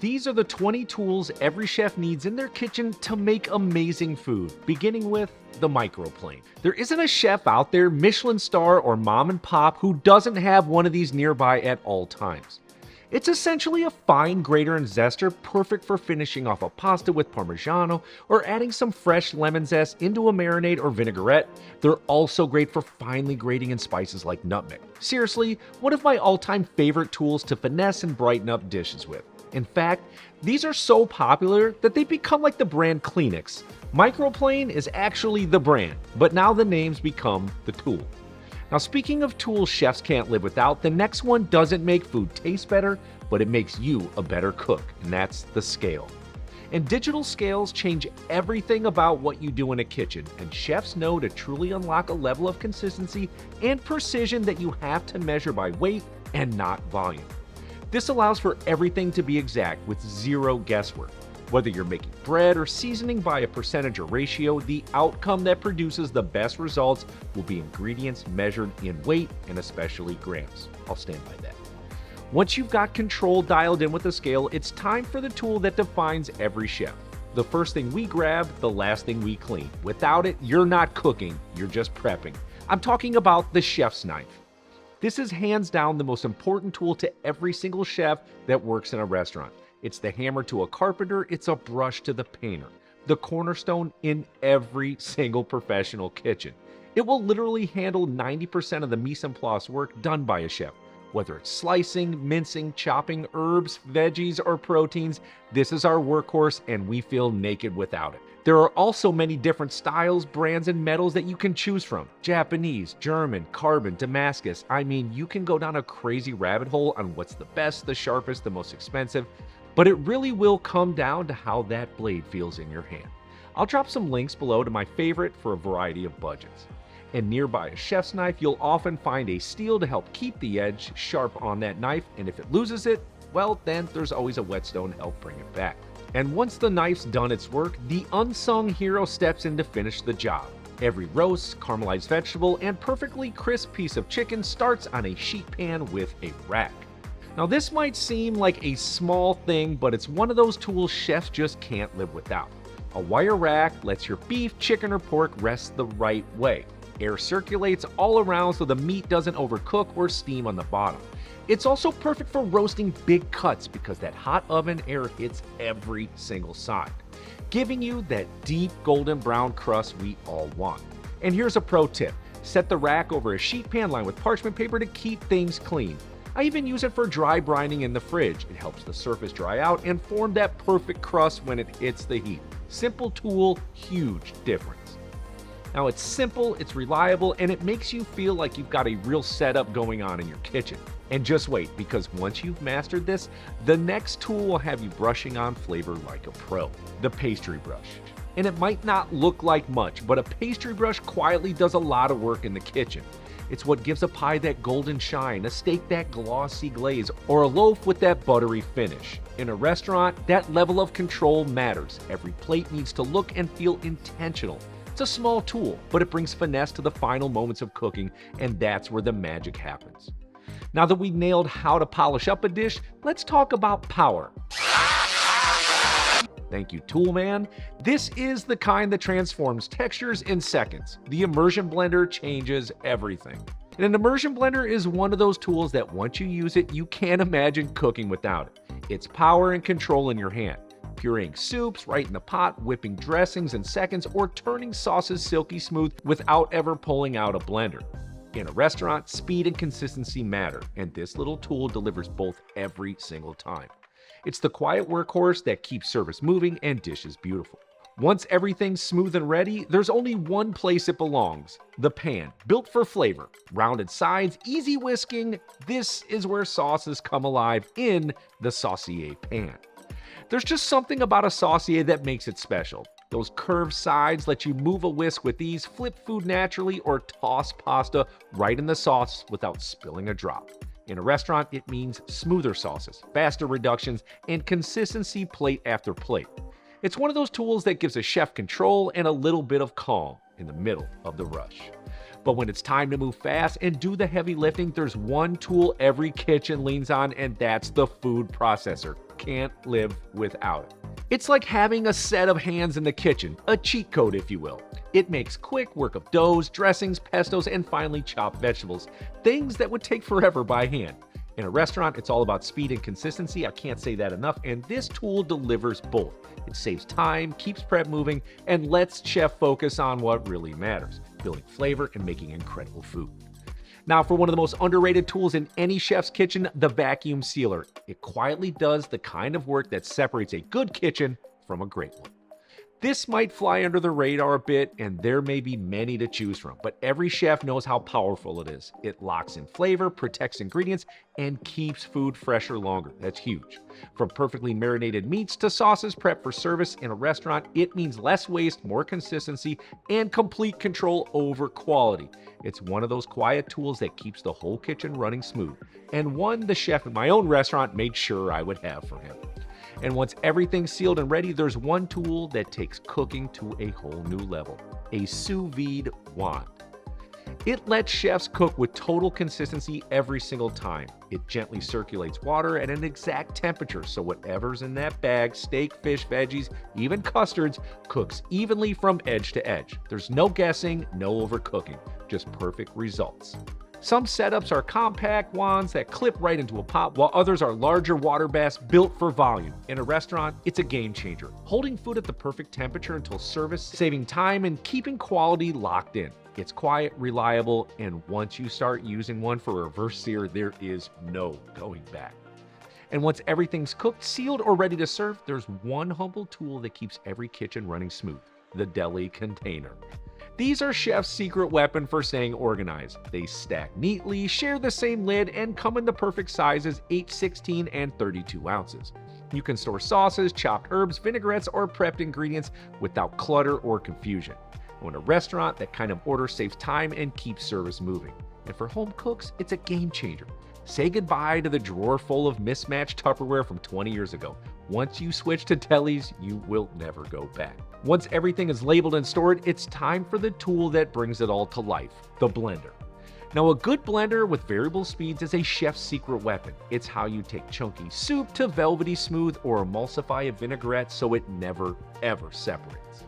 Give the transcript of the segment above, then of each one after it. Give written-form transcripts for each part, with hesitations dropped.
These are the 20 tools every chef needs in their kitchen to make amazing food, beginning with the microplane. There isn't a chef out there, Michelin star or mom and pop, who doesn't have one of these nearby at all times. It's essentially a fine grater and zester, perfect for finishing off a pasta with Parmigiano or adding some fresh lemon zest into a marinade or vinaigrette. They're also great for finely grating in spices like nutmeg. Seriously, one of my all-time favorite tools to finesse and brighten up dishes with. In fact, these are so popular that they've become like the brand Kleenex. Microplane is actually the brand, but now the names become the tool. Now, speaking of tools chefs can't live without, the next one doesn't make food taste better, but it makes you a better cook, and that's the scale. And digital scales change everything about what you do in a kitchen, and chefs know to truly unlock a level of consistency and precision that you have to measure by weight and not volume. This allows for everything to be exact with zero guesswork. Whether you're making bread or seasoning by a percentage or ratio, the outcome that produces the best results will be ingredients measured in weight and especially grams. I'll stand by that. Once you've got control dialed in with the scale, it's time for the tool that defines every chef. The first thing we grab, the last thing we clean. Without it, you're not cooking, you're just prepping. I'm talking about the chef's knife. This is hands down the most important tool to every single chef that works in a restaurant. It's the hammer to a carpenter, it's a brush to the painter. The cornerstone in every single professional kitchen. It will literally handle 90% of the mise en place work done by a chef. Whether it's slicing, mincing, chopping herbs, veggies, or proteins, this is our workhorse and we feel naked without it. There are also many different styles, brands, and metals that you can choose from. Japanese, German, carbon, Damascus. I mean, you can go down a crazy rabbit hole on what's the best, the sharpest, the most expensive, but it really will come down to how that blade feels in your hand. I'll drop some links below to my favorite for a variety of budgets. And nearby a chef's knife, you'll often find a steel to help keep the edge sharp on that knife, and if it loses it, well, then there's always a whetstone to help bring it back. And once the knife's done its work, the unsung hero steps in to finish the job. Every roast, caramelized vegetable, and perfectly crisp piece of chicken starts on a sheet pan with a rack. Now, this might seem like a small thing, but it's one of those tools chefs just can't live without. A wire rack lets your beef, chicken, or pork rest the right way. Air circulates all around so the meat doesn't overcook or steam on the bottom. It's also perfect for roasting big cuts because that hot oven air hits every single side, giving you that deep golden brown crust we all want. And here's a pro tip. Set the rack over a sheet pan lined with parchment paper to keep things clean. I even use it for dry brining in the fridge. It helps the surface dry out and form that perfect crust when it hits the heat. Simple tool, huge difference. Now, it's simple, it's reliable, and it makes you feel like you've got a real setup going on in your kitchen. And just wait, because once you've mastered this, the next tool will have you brushing on flavor like a pro, the pastry brush. And it might not look like much, but a pastry brush quietly does a lot of work in the kitchen. It's what gives a pie that golden shine, a steak that glossy glaze, or a loaf with that buttery finish. In a restaurant, that level of control matters. Every plate needs to look and feel intentional. It's a small tool, but it brings finesse to the final moments of cooking, and that's where the magic happens. Now that we nailed how to polish up a dish, let's talk about power. Thank you, Toolman. This is the kind that transforms textures in seconds. The immersion blender changes everything. And an immersion blender is one of those tools that once you use it, you can't imagine cooking without it. It's power and control in your hand. Pureeing soups right in the pot, whipping dressings in seconds, or turning sauces silky smooth without ever pulling out a blender. In a restaurant, speed and consistency matter, and this little tool delivers both every single time. It's the quiet workhorse that keeps service moving and dishes beautiful. Once everything's smooth and ready, there's only one place it belongs: the pan, built for flavor. Rounded sides, easy whisking. This is where sauces come alive in the saucier pan. There's just something about a saucier that makes it special. Those curved sides let you move a whisk with ease, flip food naturally, or toss pasta right in the sauce without spilling a drop. In a restaurant, it means smoother sauces, faster reductions, and consistency plate after plate. It's one of those tools that gives a chef control and a little bit of calm in the middle of the rush. But when it's time to move fast and do the heavy lifting, there's one tool every kitchen leans on, and that's the food processor. can't live without it. It's like having a set of hands in the kitchen, a cheat code if you will. It makes quick work of doughs, dressings, pestos, and finely chopped vegetables, things that would take forever by hand. In a restaurant, it's all about speed and consistency. I can't say that enough, and this tool delivers both. It saves time, keeps prep moving, and lets chef focus on what really matters, building flavor and making incredible food. Now, for one of the most underrated tools in any chef's kitchen, the vacuum sealer. It quietly does the kind of work that separates a good kitchen from a great one. This might fly under the radar a bit, and there may be many to choose from, but every chef knows how powerful it is. It locks in flavor, protects ingredients, and keeps food fresher longer. That's huge. From perfectly marinated meats to sauces prepped for service in a restaurant, it means less waste, more consistency, and complete control over quality. It's one of those quiet tools that keeps the whole kitchen running smooth, and one the chef in my own restaurant made sure I would have for him. And once everything's sealed and ready, there's one tool that takes cooking to a whole new level: a sous vide wand. It lets chefs cook with total consistency every single time. It gently circulates water at an exact temperature, so whatever's in that bag, steak, fish, veggies, even custards, cooks evenly from edge to edge. There's no guessing, no overcooking, just perfect results. Some setups are compact wands that clip right into a pot, while others are larger water baths built for volume. In a restaurant, it's a game changer, holding food at the perfect temperature until service, saving time and keeping quality locked in. It's quiet, reliable, and once you start using one for reverse sear, there is no going back. And once everything's cooked, sealed, or ready to serve, there's one humble tool that keeps every kitchen running smooth: the deli container. These are chef's secret weapon for staying organized. They stack neatly, share the same lid, and come in the perfect sizes: 8, 16, and 32 ounces. You can store sauces, chopped herbs, vinaigrettes, or prepped ingredients without clutter or confusion. In a restaurant, that kind of order saves time and keeps service moving. And for home cooks, it's a game changer. Say goodbye to the drawer full of mismatched Tupperware from 20 years ago. Once you switch to delis, you will never go back. Once everything is labeled and stored, it's time for the tool that brings it all to life: the blender. Now, a good blender with variable speeds is a chef's secret weapon. It's how you take chunky soup to velvety smooth, or emulsify a vinaigrette so it never, ever separates.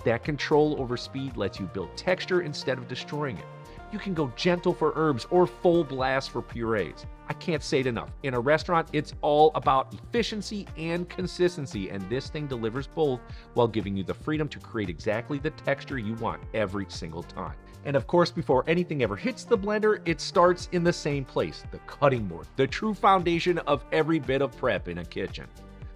That control over speed lets you build texture instead of destroying it. You can go gentle for herbs or full blast for purees. I can't say it enough. In a restaurant, it's all about efficiency and consistency, and this thing delivers both while giving you the freedom to create exactly the texture you want every single time. And of course, before anything ever hits the blender, it starts in the same place: the cutting board, the true foundation of every bit of prep in a kitchen.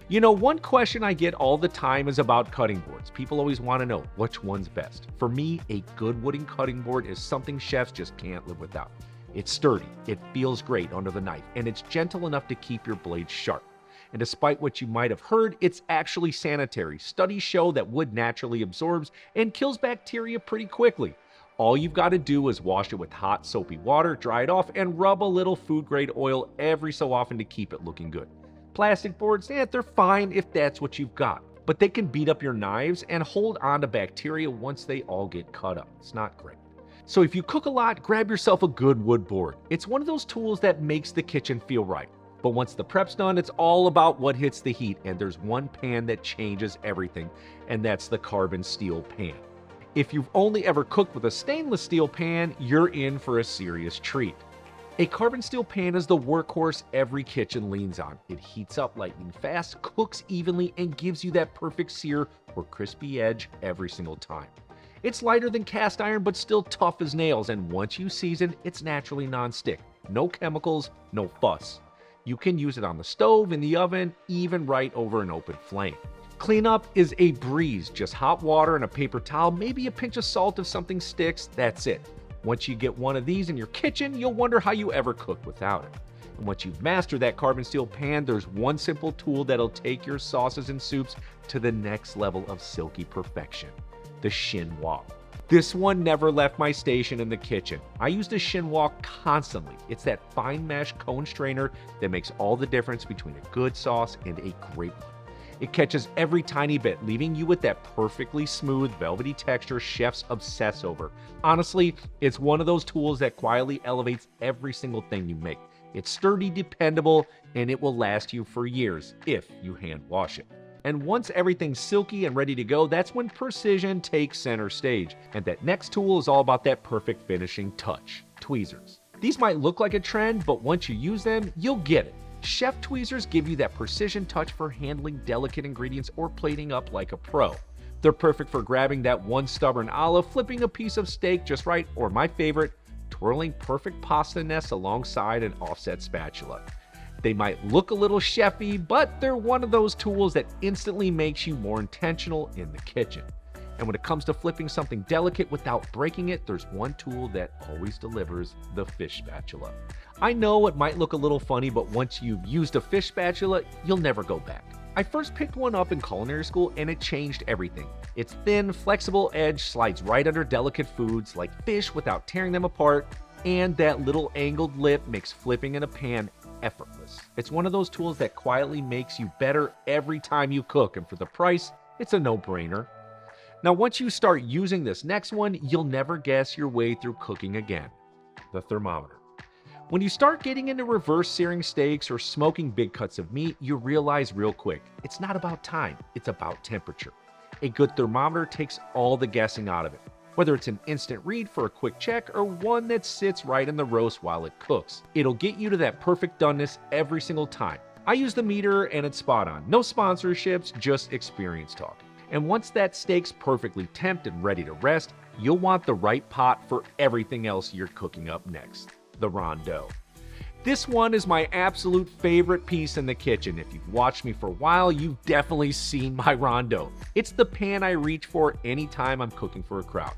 You know, one question I get all the time is about cutting boards. People always want to know which one's best. For me, a good wooden cutting board is something chefs just can't live without. It's sturdy, it feels great under the knife, and it's gentle enough to keep your blade sharp. And despite what you might have heard, it's actually sanitary. Studies show that wood naturally absorbs and kills bacteria pretty quickly. All you've got to do is wash it with hot, soapy water, dry it off, and rub a little food-grade oil every so often to keep it looking good. Plastic boards, they're fine if that's what you've got, but they can beat up your knives and hold on to bacteria once they all get cut up. It's not great. So if you cook a lot, grab yourself a good wood board. It's one of those tools that makes the kitchen feel right. But once the prep's done, it's all about what hits the heat, and there's one pan that changes everything, and that's the carbon steel pan. If you've only ever cooked with a stainless steel pan, you're in for a serious treat. A carbon steel pan is the workhorse every kitchen leans on. It heats up lightning fast, cooks evenly, and gives you that perfect sear or crispy edge every single time. It's lighter than cast iron, but still tough as nails, and once you season, it's naturally non-stick. No chemicals, no fuss. You can use it on the stove, in the oven, even right over an open flame. Cleanup is a breeze. Just hot water and a paper towel, maybe a pinch of salt if something sticks, that's it. Once you get one of these in your kitchen, you'll wonder how you ever cooked without it. And once you've mastered that carbon steel pan, there's one simple tool that'll take your sauces and soups to the next level of silky perfection: the chinois. This one never left my station in the kitchen. I use the chinois constantly. It's that fine mesh cone strainer that makes all the difference between a good sauce and a great one. It catches every tiny bit, leaving you with that perfectly smooth, velvety texture chefs obsess over. Honestly, it's one of those tools that quietly elevates every single thing you make. It's sturdy, dependable, and it will last you for years if you hand wash it. And once everything's silky and ready to go, that's when precision takes center stage. And that next tool is all about that perfect finishing touch, tweezers. These might look like a trend, but once you use them, you'll get it. Chef tweezers give you that precision touch for handling delicate ingredients or plating up like a pro. They're perfect for grabbing that one stubborn olive, flipping a piece of steak just right, or my favorite, twirling perfect pasta nests alongside an offset spatula. They might look a little chefy, but they're one of those tools that instantly makes you more intentional in the kitchen. And when it comes to flipping something delicate without breaking it, there's one tool that always delivers: the fish spatula. I know it might look a little funny, but once you've used a fish spatula, you'll never go back. I first picked one up in culinary school and it changed everything. Its thin, flexible edge slides right under delicate foods like fish without tearing them apart, and that little angled lip makes flipping in a pan effortless. It's one of those tools that quietly makes you better every time you cook, and for the price, it's a no-brainer. Now, once you start using this next one, you'll never guess your way through cooking again: the thermometer. When you start getting into reverse searing steaks or smoking big cuts of meat, you realize real quick, it's not about time, it's about temperature. A good thermometer takes all the guessing out of it, whether it's an instant read for a quick check or one that sits right in the roast while it cooks. It'll get you to that perfect doneness every single time. I use the meter and it's spot on. No sponsorships, just experience talking. And once that steak's perfectly temped and ready to rest, you'll want the right pot for everything else you're cooking up next: the rondeau. This one is my absolute favorite piece in the kitchen. If you've watched me for a while, you've definitely seen my rondeau. It's the pan I reach for anytime I'm cooking for a crowd.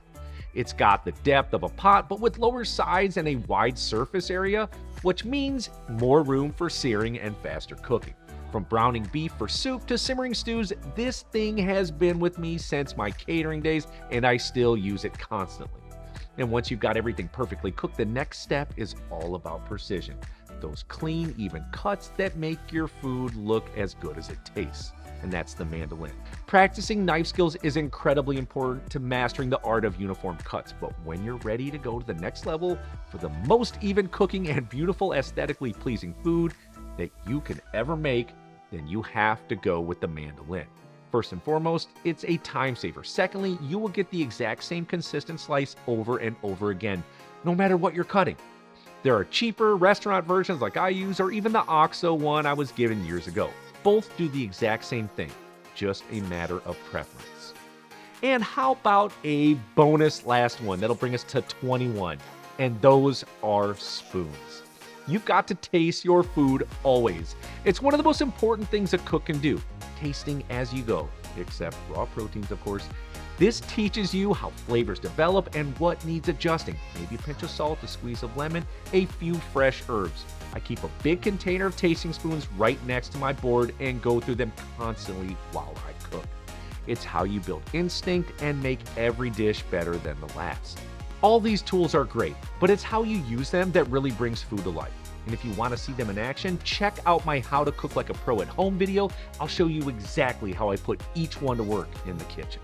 It's got the depth of a pot, but with lower sides and a wide surface area, which means more room for searing and faster cooking. From browning beef for soup to simmering stews, this thing has been with me since my catering days, and I still use it constantly. And once you've got everything perfectly cooked, the next step is all about precision. Those clean, even cuts that make your food look as good as it tastes. And that's the mandolin. Practicing knife skills is incredibly important to mastering the art of uniform cuts, but when you're ready to go to the next level for the most even cooking and beautiful, aesthetically pleasing food that you can ever make, then you have to go with the mandolin. First and foremost, it's a time saver. Secondly, you will get the exact same consistent slice over and over again, no matter what you're cutting. There are cheaper restaurant versions like I use, or even the OXO one I was given years ago. Both do the exact same thing, just a matter of preference. And how about a bonus last one that'll bring us to 21? And those are spoons. You've got to taste your food always. It's one of the most important things a cook can do, tasting as you go, except raw proteins, of course. This teaches you how flavors develop and what needs adjusting. Maybe a pinch of salt, a squeeze of lemon, a few fresh herbs. I keep a big container of tasting spoons right next to my board and go through them constantly while I cook. It's how you build instinct and make every dish better than the last. All these tools are great, but it's how you use them that really brings food to life. And if you want to see them in action, check out my How to Cook Like a Pro at Home video. I'll show you exactly how I put each one to work in the kitchen.